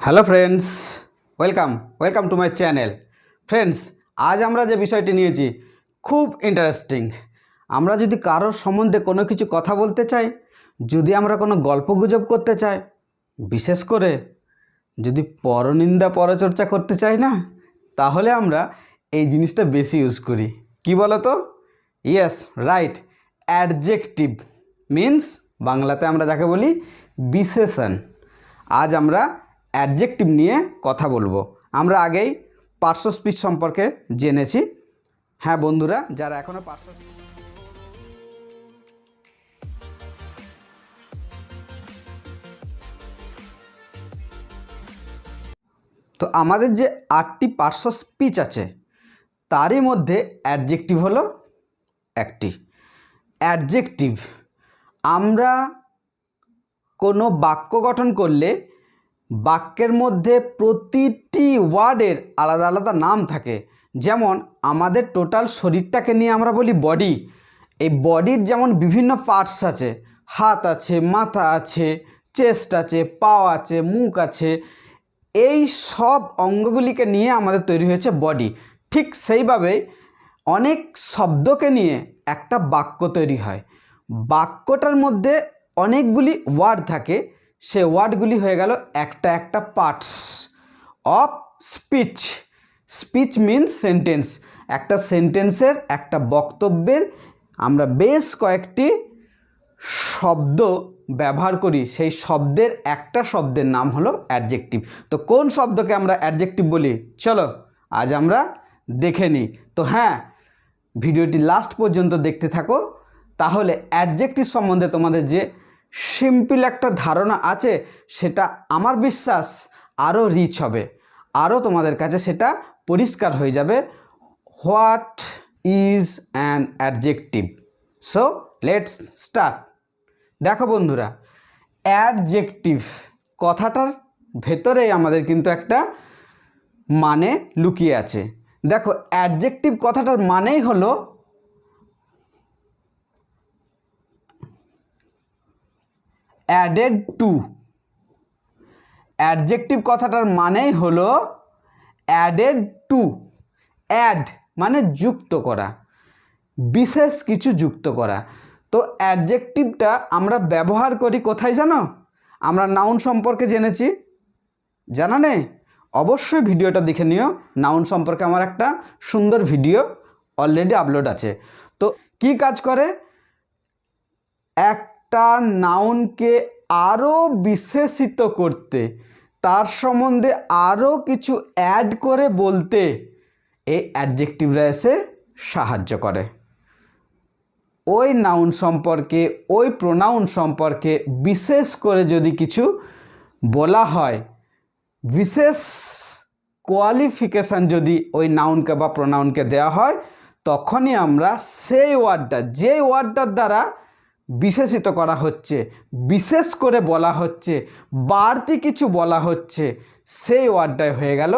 Hello friends, welcome to my channel. Friends, আজ আমরা যে বিষয়টি নিয়েছি খুব ইন্টারেস্টিং। আমরা যদি কারোর সম্বন্ধে কোনো কিছু কথা বলতে চাই, যদি আমরা কোনো গল্পগুজব করতে চাই, বিশেষ করে যদি পরনিন্দা পরচর্চা করতে চাই না, তাহলে আমরা এই জিনিসটা বেশি ইউজ করি। কি বলো তো? ইয়েস, রাইট, অ্যাডজেক্টিভ মিন্স বাংলাতে আমরা যাকে বলি বিশেষণ। আজ আমরা অ্যাডজেক্টিভ নিয়ে কথা বলবো। আমরা আগেই পার্শ্ব স্পিচ সম্পর্কে জেনেছি। হ্যাঁ বন্ধুরা, যারা এখনও তো আমাদের যে 8টি পার্শ্ব স্পিচ আছে তারই মধ্যে অ্যাডজেক্টিভ হলো একটি। অ্যাডজেক্টিভ, আমরা কোনো বাক্য গঠন করলে বাক্যের মধ্যে প্রতিটি ওয়ার্ডের আলাদা আলাদা নাম থাকে। যেমন আমাদের টোটাল শরীরটাকে নিয়ে আমরা বলি বডি। এই বডির যেমন বিভিন্ন পার্টস আছে, হাত আছে, মাথা আছে, চেস্ট আছে, পা আছে, মুখ আছে, এই সব অঙ্গগুলিকে নিয়ে আমাদের তৈরি হয়েছে বডি। ঠিক সেইভাবেই অনেক শব্দকে নিয়ে একটা বাক্য তৈরি হয়। বাক্যটার মধ্যে অনেকগুলি ওয়ার্ড থাকে, সে ওয়ার্ডগুলি হয়ে গেল একটা একটা parts of speech. Speech means sentence. একটা সেন্টেন্সের, একটা বক্তব্যের আমরা বেশ কয়েকটি শব্দ ব্যবহার করি, সেই শব্দের একটা শব্দের নাম হলো অ্যাডজেক্টিভ। তো কোন শব্দকে আমরা অ্যাডজেক্টিভ বলি, চলো আজ আমরা দেখে নিই। তো হ্যাঁ, ভিডিওটি লাস্ট পর্যন্ত দেখতে থাকো, তাহলে অ্যাডজেক্টিভ সম্বন্ধে তোমাদের যে সিম্পল একটা ধারণা আছে সেটা আমার বিশ্বাস আরও রিচ হবে, আরও তোমাদের কাছে সেটা পরিষ্কার হয়ে যাবে। What is an adjective? So let's start. দেখো বন্ধুরা, অ্যাডজেক্টিভ কথাটার ভেতরেই আমাদের কিন্তু একটা মানে লুকিয়ে আছে। দেখো, অ্যাডজেক্টিভ কথাটার মানেই হলো অ্যাডেড টু। অ্যাডজেক্টিভ কথাটার মানেই হলো অ্যাডেড টু। অ্যাড মানে যুক্ত করা, বিশেষ কিছু যুক্ত করা। তো অ্যাডজেক্টিভটা আমরা ব্যবহার করি কোথায় জানো? আমরা নাউন সম্পর্কে জেনেছি, জানা নেই? অবশ্যই ভিডিওটা দেখে নিও। নাউন সম্পর্কে আমার একটা সুন্দর ভিডিও অলরেডি আপলোড আছে। তো কি কাজ করে? একটা নাউনকে আরও বিশেষিত করতে, তার সম্বন্ধে আরও কিছু অ্যাড করে বলতে এই অ্যাডজেক্টিভরা এসে সাহায্য করে। ওই নাউন সম্পর্কে, ওই প্রোনাউন সম্পর্কে বিশেষ করে যদি কিছু বলা হয়, বিশেষ কোয়ালিফিকেশান যদি ওই নাউনকে বা প্রোনাউনকে দেওয়া হয়, তখনই আমরা সেই ওয়ার্ডটা, যে ওয়ার্ডটার দ্বারা বিশেষিত করা হচ্ছে, বিশেষ করে বলা হচ্ছে, বাড়তি কিছু বলা হচ্ছে, সেই ওয়ার্ডটাই হয়ে গেল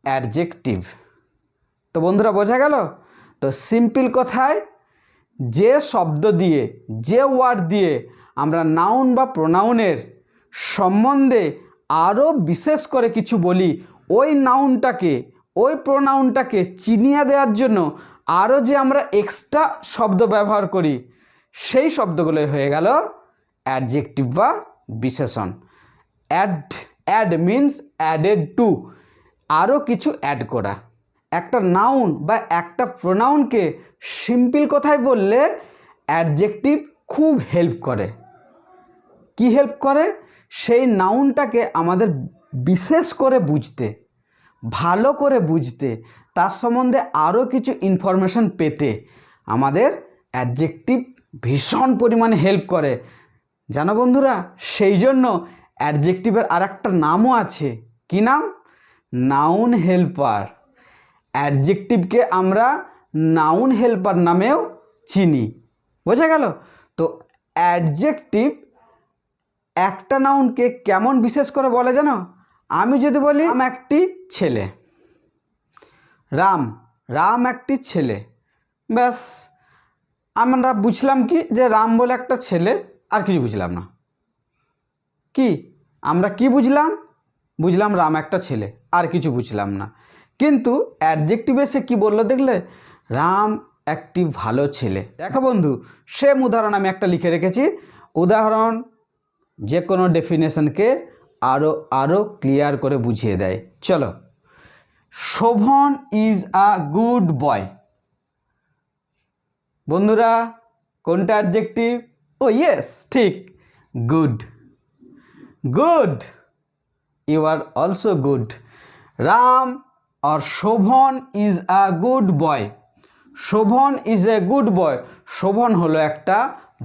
অ্যাডজেক্টিভ। তো বন্ধুরা, বোঝা গেল? তো সিম্পল কথায়, যে শব্দ দিয়ে, যে ওয়ার্ড দিয়ে আমরা নাউন বা প্রোনাউনের সম্বন্ধে আরও বিশেষ করে কিছু বলি, ওই নাউনটাকে, ওই প্রোনাউনটাকে চিনিয়ে দেওয়ার জন্য আরও যে আমরা এক্সট্রা শব্দ ব্যবহার করি, সেই শব্দগুলোই হয়ে গেল অ্যাডজেক্টিভ বা বিশেষণ। অ্যাড মিন্স অ্যাডেড টু, আরও কিছু অ্যাড করা। একটা নাউন বা একটা প্রোনাউনকে সিম্পল কথায় বললে অ্যাডজেক্টিভ খুব হেল্প করে। কি হেল্প করে? সেই নাউনটাকে আমাদের বিশেষ করে বুঝতে, ভালো করে বুঝতে, তার সম্বন্ধে আরও কিছু ইনফরমেশন পেতে আমাদের অ্যাডজেক্টিভ ভীষণ পরিমাণে হেল্প করে, জানো বন্ধুরা? সেই জন্য অ্যাডজেক্টিভের আর একটা নামও আছে। কি নাম? Noun helper. অ্যাডজেক্টিভকে আমরা নাউন হেল্পার নামেও চিনি। বোঝা গেল? তো অ্যাডজেক্টিভ একটা নাউনকে কেমন বিশেষ করে বলে জানো? আমি যদি বলি রাম একটি ছেলে, রাম একটি ছেলে, ব্যাস আমরা বুঝলাম কি, যে রাম বলে একটা ছেলে, আর কিছু বুঝলাম না। কি আমরা কি বুঝলাম? বুঝলাম রাম একটা ছেলে, আর কিছু বুঝলাম না। কিন্তু অ্যাডজেক্টিভে সে কী বললো দেখলে, রাম একটি ভালো ছেলে। দেখো বন্ধু, সেম উদাহরণ আমি একটা লিখে রেখেছি। উদাহরণ যে কোনো ডেফিনেশনকে আরও ক্লিয়ার করে বুঝিয়ে দেয়। চলো, Shobhan is a good boy. বন্ধুরা কোনটা অ্যাডজেক্টিভ? ও ইয়েস, ঠিক, good. Good, you are also good. Ram और Shobhan is a good boy. Shobhan is a good boy, Shobhan হলো একটা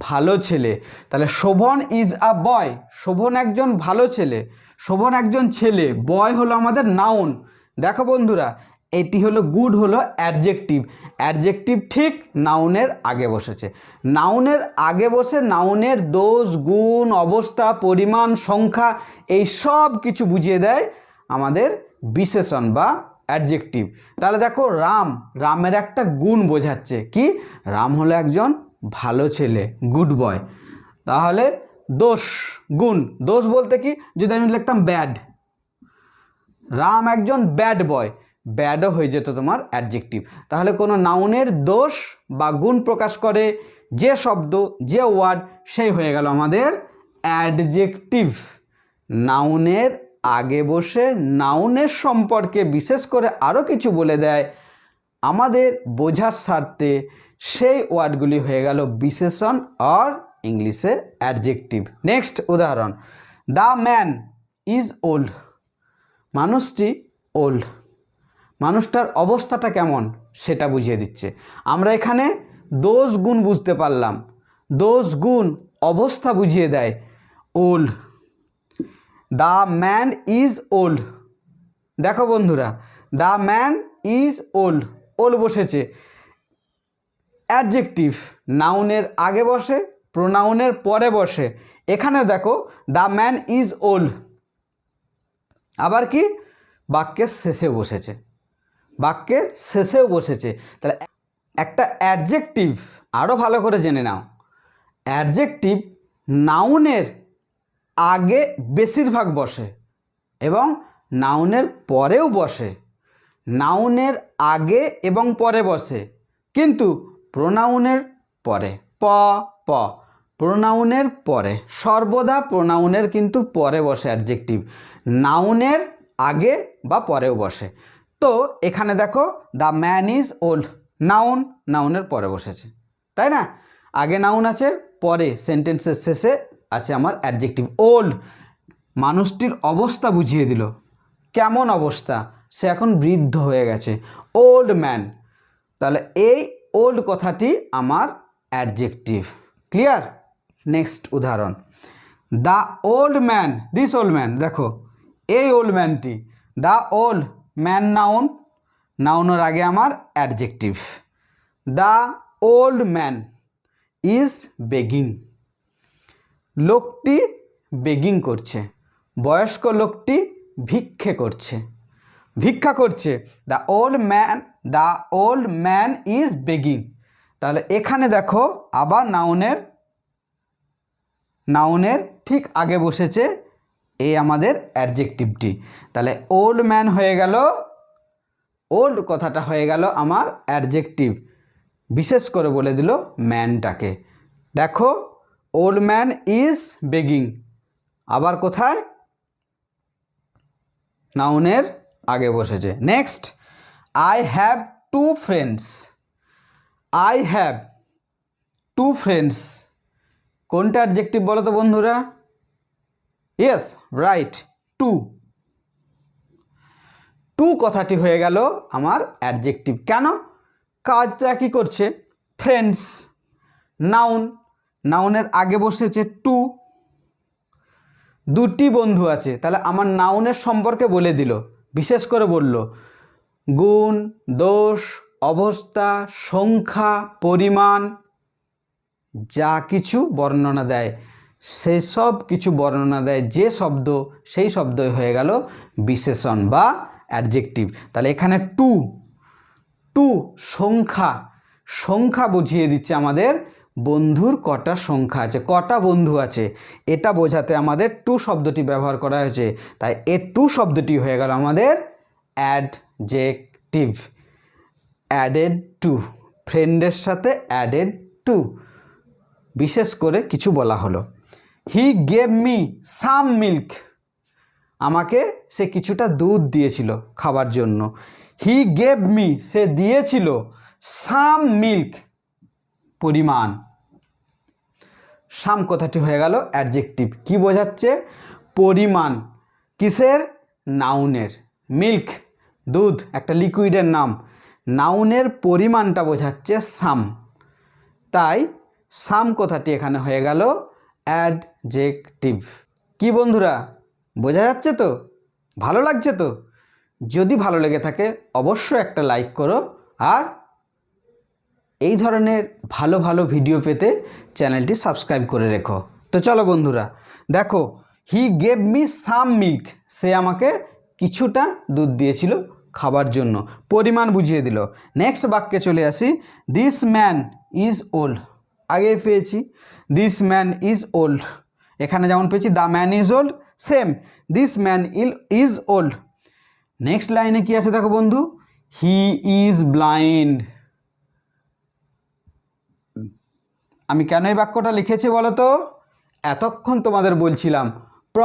ভালো ছেলে। তাহলে Shobhan is a boy, Shobhan একজন ভালো ছেলে, শোভন একজন ছেলে, বয় হলো আমাদের নাউন। দেখো বন্ধুরা, এটি হলো গুড হলো অ্যাডজেক্টিভ, অ্যাডজেক্টিভ ঠিক নাউনের আগে বসেছে। নাউনের আগে বসে নাউনের দোষ, গুণ, অবস্থা, পরিমাণ, সংখ্যা এই সব কিছু বুঝিয়ে দেয় আমাদের বিশেষণ বা অ্যাডজেক্টিভ। তাহলে দেখো, রাম, রামের একটা গুণ বোঝাচ্ছে কি, রাম হলো একজন ভালো ছেলে, গুড বয়। তাহলে দোষ, গুণ, দোষ বলতে কি, যদি আমি লিখতাম ব্যাড, রাম একজন ব্যাড বয়, ব্যাডও হয়ে যেত তোমার অ্যাডজেক্টিভ। তাহলে কোনো নাউনের দোষ বা গুণ প্রকাশ করে যে শব্দ, যে ওয়ার্ড, সেই হয়ে গেল আমাদের অ্যাডজেক্টিভ। নাউনের আগে বসে নাউনের সম্পর্কে বিশেষ করে আরও কিছু বলে দেয় আমাদের বোঝার স্বার্থে, সেই ওয়ার্ডগুলি হয়ে গেল বিশেষণ আর ইংলিশে অ্যাডজেক্টিভ। নেক্সট উদাহরণ, দ্য ম্যান ইজ ওল্ড। মানুষটি ওল্ড, মানুষটার অবস্থাটা কেমন সেটা বুঝিয়ে দিচ্ছে। আমরা এখানে দোষ গুণ বুঝতে পারলাম, দোষ গুণ অবস্থা বুঝিয়ে দেয়। Old, the man is old. দেখো বন্ধুরা, the man is old, old বসেছে, অ্যাডজেক্টিভ, নাউনের আগে বসে, প্রোনাউনের পরে বসে। এখানে দেখো, দ্য ম্যান ইজ ওল্ড, আবার কি, বাক্যের শেষে বসেছে, বাক্যের শেষেও বসেছে। তাহলে একটা অ্যাডজেক্টিভ, আরও ভালো করে জেনে নাও, অ্যাডজেক্টিভ নাউনের আগে বেশিরভাগ বসে এবং নাউনের পরেও বসে, নাউনের আগে এবং পরে বসে, কিন্তু প্রোনাউনের পরে, প, প্রোনাউনের পরে, সর্বদা প্রোনাউনের কিন্তু পরে বসে অ্যাডজেক্টিভ, নাউনের আগে বা পরেও বসে। তো এখানে দেখো, the man is old, noun, নাউনের পরে বসেছে, তাই না? আগে নাউন আছে, পরে সেন্টেন্সের শেষে আছে আমার অ্যাডজেক্টিভ। ওল্ড, মানুষটির অবস্থা বুঝিয়ে দিল, কেমন অবস্থা, সে এখন বৃদ্ধ হয়ে গেছে, ওল্ড ম্যান। তাহলে এই ওল্ড কথাটি আমার অ্যাডজেক্টিভ। ক্লিয়ার? নেক্সট উদাহরণ, the old man, this old man, দেখো এই ওল্ড ম্যানটি, দ্য ওল্ড ম্যান নাউন, নাউনের আগে আমার adjective. The old man is begging, লোকটি বেগিং করছে, বয়স্ক লোকটি ভিক্ষে করছে, ভিক্ষা করছে। The old man is begging. তাহলে এখানে দেখো, আবার নাউনের ঠিক আগে বসেছে এই আমাদের অ্যাডজেক্টিভটি। তাহলে ওল্ড ম্যান হয়ে গেল, ওল্ড কথাটা হয়ে গেল আমার অ্যাডজেক্টিভ, বিশেষ করে বলে দিল ম্যানটাকে। দেখো, ওল্ড ম্যান ইজ বেগিং, আবার কোথায়, নাউনের আগে বসেছে। Next, I have to friends. I have to friends, কোনটা অ্যাডজেক্টিভ বলো তো বন্ধুরা? Yes, right, two. টু কথাটি হয়ে গেল আমার অ্যাডজেক্টিভ। কেন? কাজটা একই করছে, ফ্রেন্ডস, নাউন, নাউনের আগে বসেছে টু, দুটি বন্ধু আছে, তাহলে আমার নাউনের সম্পর্কে বলে দিল, বিশেষ করে বলল গুণ, দোষ, অবস্থা, সংখ্যা, পরিমাণ, যা কিছু বর্ণনা দেয়, সেসব কিছু বর্ণনা দেয় যে শব্দ, সেই শব্দই হয়ে গেল বিশেষণ বা অ্যাডজেক্টিভ। তাহলে এখানে টু, সংখ্যা, সংখ্যা বুঝিয়ে দিচ্ছে আমাদের বন্ধুর কটা সংখ্যা আছে, কটা বন্ধু আছে, এটা বোঝাতে আমাদের টু শব্দটি ব্যবহার করা হয়েছে। তাই এ টু শব্দটি হয়ে গেল আমাদের অ্যাডজেক্টিভ। অ্যাডেড টু, ফ্রেন্ডের সাথে অ্যাডেড টু, বিশেষ করে কিছু বলা হলো। হি গেভ মি সাম মিল্ক, আমাকে সে কিছুটা দুধ দিয়েছিল খাবার জন্য। হি গেভ মি, সে দিয়েছিল, সাম মিল্ক, পরিমাণ। সাম কথাটি হয়ে গেল অ্যাডজেক্টিভ। কি বোঝাচ্ছে? পরিমাণ। কিসের? নাউনের। মিল্ক, দুধ, একটা লিকুইডের নাম। নাউনের পরিমাণটা বোঝাচ্ছে সাম। তাই সাম কথাটি এখানে হয়ে গেল অ্যাডজেক্টিভ। কি বন্ধুরা, বোঝা যাচ্ছে তো? ভালো লাগছে তো? যদি ভালো লেগে থাকে অবশ্যই একটা লাইক করো, আর এই ধরনের ভালো ভালো ভিডিও পেতে চ্যানেলটি সাবস্ক্রাইব করে রেখো। তো চলো বন্ধুরা, দেখো, he gave me some milk, সে আমাকে কিছুটা দুধ দিয়েছিল খাবার জন্য, পরিমাণ বুঝিয়ে দিল। নেক্সট বাক্যে চলে আসি। দিস ম্যান ইজ ওল্ড, আগে পেয়েছি দিস ম্যান ইজ ওল্ড, এখানে যেমন পেয়েছি the man is old, same this man is old. Next লাইনে কি আছে দেখো বন্ধু, হি ইজ ব্লাইন্ড। আমি কেন এই বাক্যটা লিখেছি বলো তো? এতক্ষণ তোমাদের বলছিলাম প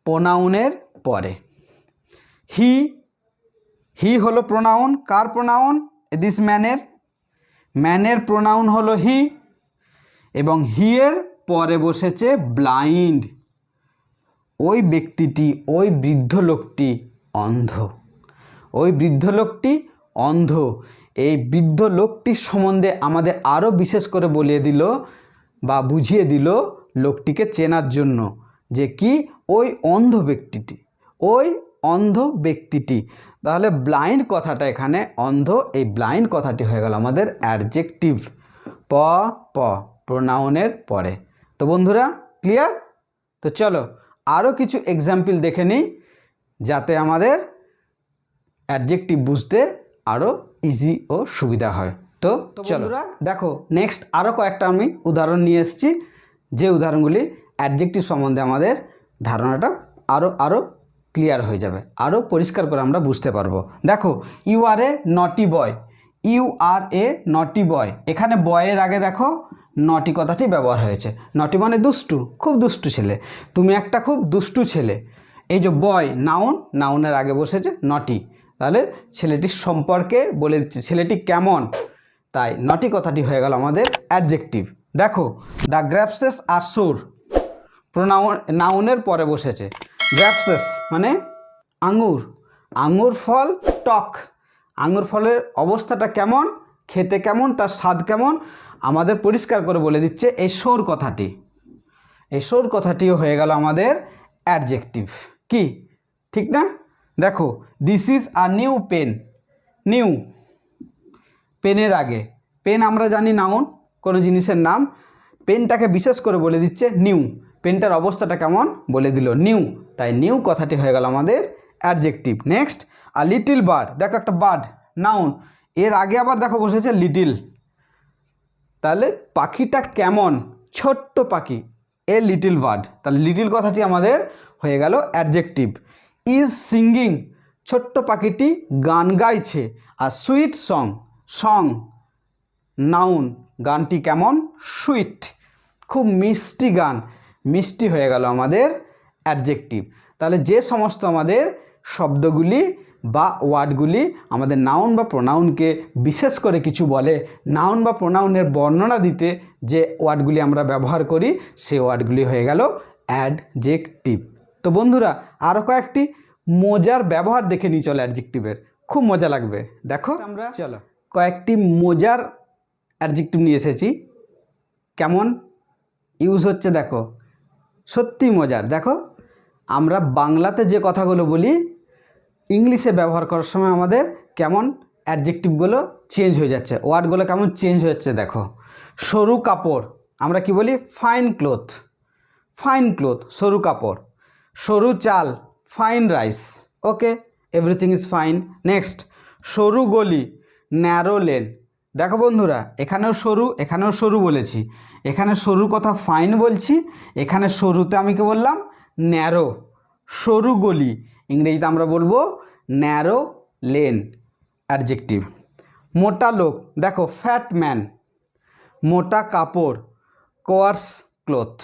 প্রোনাউনের পরে। হি হলো প্রোনাউন। Car pronoun? দিস ম্যানের। ম্যানের প্রোনাউন হলো হি, এবং হি এর পরে বসেছে ব্লাইন্ড। ওই ব্যক্তিটি, ওই বৃদ্ধ লোকটি অন্ধ। ওই বৃদ্ধ লোকটি অন্ধ। এই বৃদ্ধ লোকটির সম্বন্ধে আমাদের আরও বিশেষ করে বলে দিল বা বুঝিয়ে দিল লোকটিকে চেনার জন্য, যে কি ওই অন্ধ ব্যক্তিটি, ওই অন্ধ ব্যক্তিটি। তাহলে ব্লাইন্ড কথাটা এখানে অন্ধ, এই ব্লাইন্ড কথাটি হয়ে গেল আমাদের অ্যাডজেক্টিভ, প্রোনাউনের পরে। তো বন্ধুরা ক্লিয়ার? তো চলো আরও কিছু এক্সাম্পল দেখে নিই, যাতে আমাদের অ্যাডজেক্টিভ বুঝতে আরও ইজি ও সুবিধা হয়। তো চলো দেখো, নেক্সট আরও কয়েকটা আমি উদাহরণ নিয়ে এসেছি, যে উদাহরণগুলি অ্যাডজেক্টিভ সম্বন্ধে আমাদের ধারণাটা আরও ক্লিয়ার হয়ে যাবে, আরও পরিষ্কার করে আমরা বুঝতে পারবো। দেখো, ইউ আর এ নটি বয়। ইউ আর এ নটি বয়, এখানে বয়ের আগে দেখো নটি কথাটি ব্যবহার হয়েছে। নটি মানে দুষ্টু, খুব দুষ্টু ছেলে, তুমি একটা খুব দুষ্টু ছেলে। এই যে বয় নাউন, নাউনের আগে বসেছে নটি, তাহলে ছেলেটির সম্পর্কে বলে দিচ্ছে ছেলেটি কেমন। তাই নটি কথাটি হয়ে গেল আমাদের অ্যাডজেক্টিভ। দেখো, দ্য গ্রেপসেস আর সোর, নাউনের পরে বসেছে। গ্রেপসেস মানে আঙুর, আঙুর ফল টক। আঙুর ফলের অবস্থাটা কেমন, খেতে কেমন, তার স্বাদ কেমন, আমাদের পরিষ্কার করে বলে দিচ্ছে এই সোর কথাটি। এই সোর কথাটিও হয়ে গেল আমাদের অ্যাডজেক্টিভ। কি ঠিক না? দেখো, this is a new pen. New, পেনের আগে, পেন আমরা জানি নাউন, কোনো জিনিসের নাম। পেনটাকে বিশেষ করে বলে দিচ্ছে নিউ, পেনটার অবস্থাটা কেমন বলে দিল নিউ, তাই নিউ কথাটি হয়ে গেল আমাদের adjective. Next, a little bird, দেখো একটা বার্ড নাউন, এর আগে আবার দেখো বসেছে লিটিল, তাহলে পাখিটা কেমন, ছোট্ট পাখি, এ লিটিল বার্ড, তাহলে লিটিল কথাটি আমাদের হয়ে গেল অ্যাডজেক্টিভ। ইজ সিঙ্গিং, ছোট্ট পাখিটি গান গাইছে। আর সুইট সং, সং নাউন, গানটি কেমন, সুইট, খুব মিষ্টি গান, মিষ্টি হয়ে গেল আমাদের অ্যাডজেক্টিভ। তাহলে যে সমস্ত আমাদের শব্দগুলি বা ওয়ার্ডগুলি আমাদের নাউন বা প্রোনাউনকে বিশেষ করে কিছু বলে, নাউন বা প্রোনাউনের বর্ণনা দিতে যে ওয়ার্ডগুলি আমরা ব্যবহার করি, সেই ওয়ার্ডগুলি হয়ে গেল অ্যাডজেক্টিভ। তো বন্ধুরা আরও কয়েকটি মজার ব্যবহার দেখে নিই চলো অ্যাডজেক্টিভের, খুব মজা লাগবে। দেখো আমরা চলো কয়েকটি মজার অ্যাডজেক্টিভ নিয়ে এসেছি, কেমন ইউজ হচ্ছে দেখো, সত্যি মজার। দেখো, আমরা বাংলাতে যে কথাগুলো বলি ইংলিশে ব্যবহার করার সময় আমাদের কেমন অ্যাডজেক্টিভগুলো চেঞ্জ হয়ে যাচ্ছে, ওয়ার্ডগুলো কেমন চেঞ্জ হচ্ছে। দেখো, সরু কাপড় আমরা কি বলি, ফাইন ক্লোথ, ফাইন ক্লোথ সরু কাপড়। সরু চাল, fine rice. Okay, everything is fine. Next, সরু গলি, ন্যারো লেন। দেখো বন্ধুরা, এখানেও সরু বলেছি, এখানে সরু কথা ফাইন বলছি, এখানে সরুতে আমি কি বললাম, ন্যারো, সরু গলি, ইংরেজিতে আমরা বলবো ন্যারো লেন, অ্যাডজেক্টিভ। মোটা লোক, দেখো ফ্যাট ম্যান, মোটা কাপড়, কোয়ার্স ক্লোথ।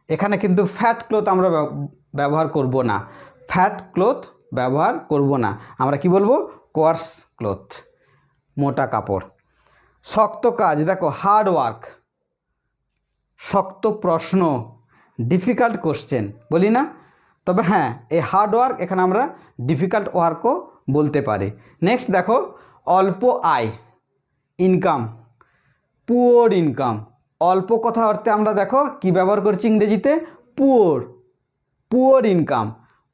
এখানে কিন্তু ফ্যাট ক্লোথ আমরা ব্যবহার করব না, ফ্যাট ক্লোথ ব্যবহার করব না, আমরা কি বলবো, কোয়ার্স ক্লোথ, মোটা কাপড়। শক্ত কাজ, দেখো হার্ড ওয়ার্ক, শক্ত প্রশ্ন, ডিফিকাল্ট কোশ্চেন বলি না, তবে হ্যাঁ এই হার্ড ওয়ার্ক এখানে আমরা ডিফিকাল্ট ওয়ার্কও বলতে পারি। নেক্সট দেখো অল্প আয়, ইনকাম, পুওর ইনকাম। অল্প কথা অর্থে আমরা দেখো কি ব্যবহার করছি ইংরেজিতে, পুওর, পুওর ইনকাম।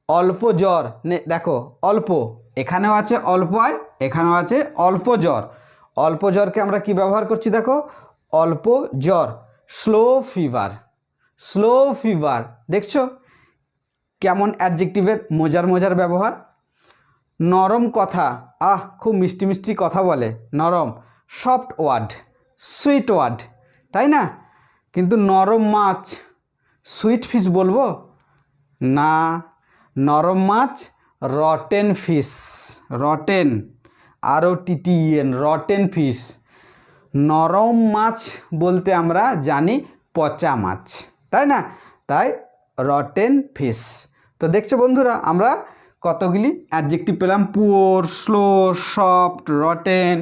অল্প জ্বর, দেখো অল্প, এখানেও আছে অল্প আয়, এখানেও আছে অল্প জ্বর। অল্প জ্বরকে আমরা কি ব্যবহার করছি, দেখো অল্প জ্বর। স্লো ফিভার, স্লো ফিভার, দেখছো কেমন অ্যাডজেক্টিভের মজার ব্যবহার। নরম কথা, খুব মিষ্টি মিষ্টি কথা বলে, নরম। সফট ওয়ার্ড, সুইট ওয়ার্ড, তাই না? কিন্তু নরম মাছ, সুইট ফিশ বলবো না, নরম মাছ rotten fish, rotten, ROTTEN, rotten fish. নরম মাছ বলতে আমরা জানি পচা মাছ, তাই না? তাই রটেন ফিশ। তো দেখছো বন্ধুরা, আমরা কতগুলি অ্যাডজেক্টিভ পেলাম, poor, slow, soft, rotten,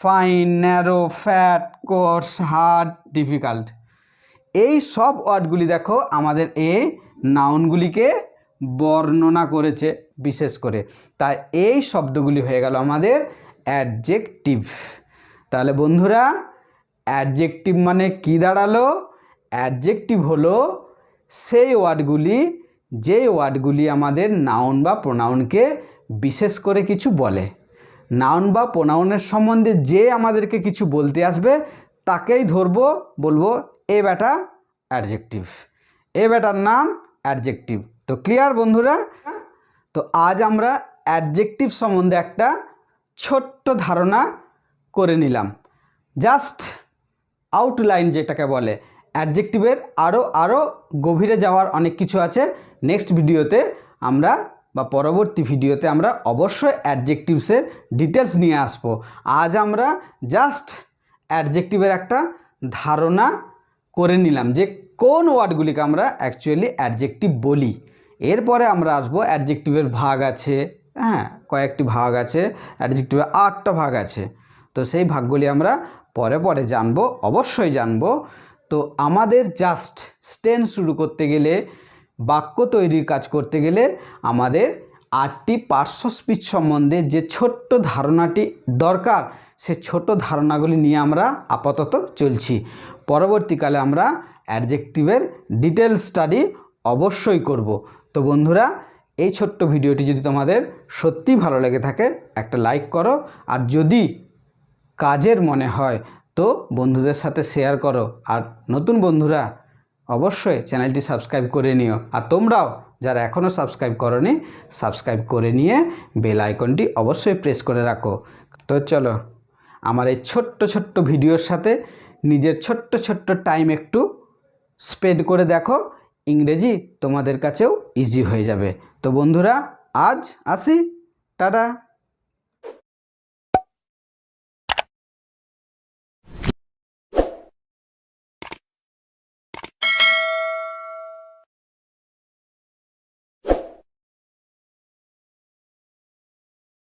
fine, narrow, fat, course, hard, difficult. এই সব ওয়ার্ডগুলি দেখো আমাদের এই নাউনগুলিকে বর্ণনা করেছে বিশেষ করে, তাই এই শব্দগুলি হয়ে গেল আমাদের অ্যাডজেক্টিভ। তাহলে বন্ধুরা, অ্যাডজেক্টিভ মানে কি দাঁড়ালো? অ্যাডজেক্টিভ হলো সেই ওয়ার্ডগুলি, যে ওয়ার্ডগুলি আমাদের নাউন বা প্রোনাউনকে বিশেষ করে কিছু বলে। নাউন বা প্রোনাউনের সম্বন্ধে যে আমাদেরকে কিছু বলতে আসবে তাকেই ধরবো, বলবো এ বেটা অ্যাডজেক্টিভ, এ বেটার নাম অ্যাডজেক্টিভ। তো ক্লিয়ার বন্ধুরা? তো আজ আমরা অ্যাডজেক্টিভ সম্বন্ধে একটা ছোট্ট ধারণা করে নিলাম, জাস্ট আউটলাইন যেটাকে বলে। অ্যাডজেক্টিভের আরও গভীরে যাওয়ার অনেক কিছু আছে। নেক্সট ভিডিওতে আমরা বা পরবর্তী ভিডিওতে আমরা অবশ্যই অ্যাডজেক্টিভসের ডিটেলস নিয়ে আসবো। আজ আমরা জাস্ট অ্যাডজেক্টিভের একটা ধারণা করে নিলাম যে কোন ওয়ার্ডগুলিকে আমরা অ্যাকচুয়ালি অ্যাডজেক্টিভ বলি। এরপরে আমরা আসবো অ্যাডজেক্টিভের ভাগ আছে, কয়েকটি ভাগ আছে, অ্যাডজেক্টিভের 8টা ভাগ আছে। তো সেই ভাগগুলি আমরা পরে জানবো, অবশ্যই জানবো। তো আমাদের জাস্ট টেন্স শুরু করতে গেলে, বাক্য তৈরির কাজ করতে গেলে আমাদের 8টি পার্শ্ব স্পিচ সম্বন্ধে যে ছোট্ট ধারণাটি দরকার, সে ছোট ধারণাগুলি নিয়ে আমরা আপাতত চলছি। পরবর্তীকালে আমরা অ্যাডজেক্টিভের ডিটেল স্টাডি অবশ্যই করব। তো বন্ধুরা, এই ছোট্ট ভিডিওটি যদি তোমাদের সত্যি ভালো লেগে থাকে একটা লাইক করো, আর যদি কাজের মনে হয় তো বন্ধুদের সাথে শেয়ার করো। আর নতুন বন্ধুরা অবশ্যই চ্যানেলটি সাবস্ক্রাইব করে নিও। আর তোমরাও যারা এখনও সাবস্ক্রাইব করোনি, সাবস্ক্রাইব করে নিয়ে বেল আইকনটি অবশ্যই প্রেস করে রাখো। তো চলো, আমার এই ছোট্ট ভিডিওর সাথে নিজের ছোট্ট টাইম একটু স্পেন্ড করে দেখো, ইংরেজি তোমাদের কাছেও ইজি হয়ে যাবে। তো বন্ধুরা, আজ আসি, টাটা।